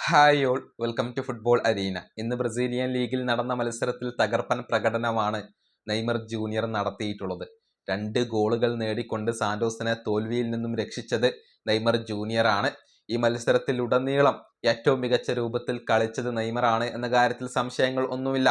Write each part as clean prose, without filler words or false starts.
Hi all welcome to football arena. ഇന്ന് Brazilian ലീഗിൽ നടന്ന മത്സരത്തിൽ തകർപ്പൻ പ്രകടനമാണ് നെയ്മർ ജൂനിയർ നടത്തിയിട്ടുള്ളത്. 2 ഗോളുകൾ നേടിക്കൊണ്ട് സാന്റോസിനെ തോൽവിയിൽ നിന്നും രക്ഷിച്ചത് നെയ്മർ ജൂനിയർ ആണ്. ഈ മത്സരത്തിലുടനീളം ഏറ്റവും മികച്ച രൂപത്തിൽ കളിച്ചത് നെയ്മറാണ് എന്ന കാര്യത്തിൽ സംശയങ്ങൾ ഒന്നുമില്ല.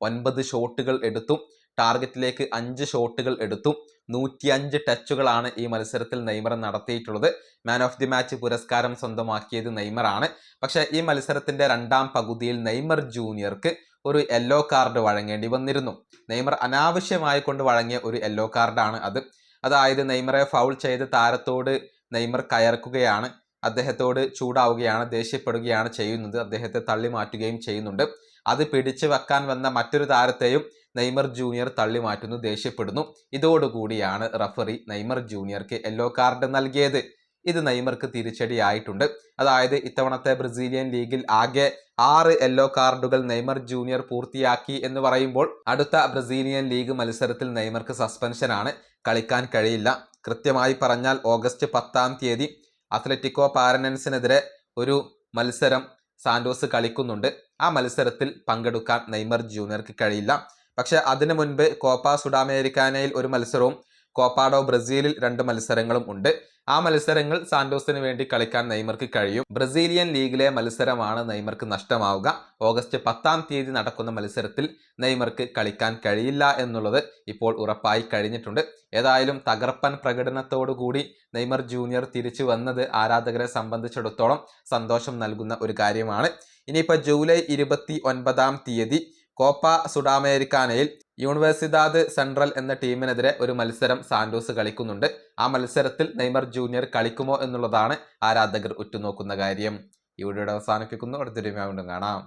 9 ഷോട്ടുകൾ എടുത്തു, ടാർഗറ്റിലേക്ക് 5 ഷോട്ടുകൾ എടുത്തു, 105 ടച്ചുകളാണ് ഈ മത്സരത്തിൽ നെയ്മർ നടത്തിയിട്ടുള്ളത്. മാൻ ഓഫ് ദി മാച്ച് പുരസ്കാരം സ്വന്തമാക്കിയത് നെയ്മറാണ്. പക്ഷേ ഈ മത്സരത്തിന്റെ രണ്ടാം പകുതിയിൽ നെയ്മർ ജൂനിയർക്ക് ഒരു യെല്ലോ കാർഡ് വഴങ്ങേണ്ടി വന്നിരുന്നു. നെയ്മർ അനാവശ്യമായി കൊണ്ട് വഴങ്ങിയ ഒരു യെല്ലോ കാർഡാണ് അത്. അതായത് നെയ്മറെ ഫൗൾ ചെയ്ത് താരത്തോട് നെയ്മർ കയർക്കുകയാണ്, അദ്ദേഹത്തോട് ചൂടാവുകയാണ്, ദേഷ്യപ്പെടുകയാണ് ചെയ്യുന്നത്, അദ്ദേഹത്തെ തള്ളി മാറ്റുകയും ചെയ്യുന്നുണ്ട്. അത് പിടിച്ചു വെക്കാൻ വന്ന മറ്റൊരു താരത്തെയും നെയ്മർ ജൂനിയർ തള്ളി മാറ്റുന്നു, ദേഷ്യപ്പെടുന്നു. ഇതോടുകൂടിയാണ് റഫറി നെയ്മർ ജൂനിയർക്ക് യെല്ലോ കാർഡ് നൽകിയത്. ഇത് നെയ്മർക്ക് തിരിച്ചടിയായിട്ടുണ്ട്. അതായത് ഇത്തവണത്തെ ബ്രസീലിയൻ ലീഗിൽ ആകെ 6 യെല്ലോ കാർഡുകൾ നെയ്മർ ജൂനിയർ പൂർത്തിയാക്കി എന്ന് പറയുമ്പോൾ അടുത്ത ബ്രസീലിയൻ ലീഗ് മത്സരത്തിൽ നെയ്മർക്ക് സസ്പെൻഷനാണ്, കളിക്കാൻ കഴിയില്ല. കൃത്യമായി പറഞ്ഞാൽ ഓഗസ്റ്റ് 10-ാം തീയതി അത്ലറ്റിക്കോ പാരനൻസിനെതിരെ ഒരു മത്സരം സാന്റോസ് കളിക്കുന്നുണ്ട്. ആ മത്സരത്തിൽ പങ്കെടുക്കാൻ നെയ്മർ ജൂനിയർക്ക് കഴിയില്ല. പക്ഷെ അതിനു മുൻപ് കോപ്പ സുഡാമേരിക്കാനയിൽ ഒരു മത്സരവും കോപ്പാഡോ ബ്രസീലിൽ 2 മത്സരങ്ങളും ഉണ്ട്. ആ മത്സരങ്ങൾ സാന്റോസിന് വേണ്ടി കളിക്കാൻ നെയ്മർക്ക് കഴിയും. ബ്രസീലിയൻ ലീഗിലെ മത്സരമാണ് നെയ്മർക്ക് നഷ്ടമാവുക. ഓഗസ്റ്റ് 10-ാം തീയതി നടക്കുന്ന മത്സരത്തിൽ നെയ്മർക്ക് കളിക്കാൻ കഴിയില്ല എന്നുള്ളത് ഇപ്പോൾ ഉറപ്പായി കഴിഞ്ഞിട്ടുണ്ട്. ഏതായാലും തകർപ്പൻ പ്രകടനത്തോടു കൂടി നെയ്മർ ജൂനിയർ തിരിച്ചു വന്നത് ആരാധകരെ സംബന്ധിച്ചിടത്തോളം സന്തോഷം നൽകുന്ന ഒരു കാര്യമാണ്. ഇനിയിപ്പോൾ ജൂലൈ 29-ാം തീയതി കോപ്പ സുഡാമേരിക്കാനയിൽ യൂണിവേഴ്സിദാദ് സെൻട്രൽ എന്ന ടീമിനെതിരെ ഒരു മത്സരം സാന്റോസ് കളിക്കുന്നുണ്ട്. ആ മത്സരത്തിൽ നെയ്മർ ജൂനിയർ കളിക്കുമോ എന്നുള്ളതാണ് ആരാധകർ ഉറ്റുനോക്കുന്ന കാര്യം. ഈ വീഡിയോയുടെ അവസാനിപ്പിക്കുന്നു. അടുത്തൊരു വീണ്ടും കാണാം.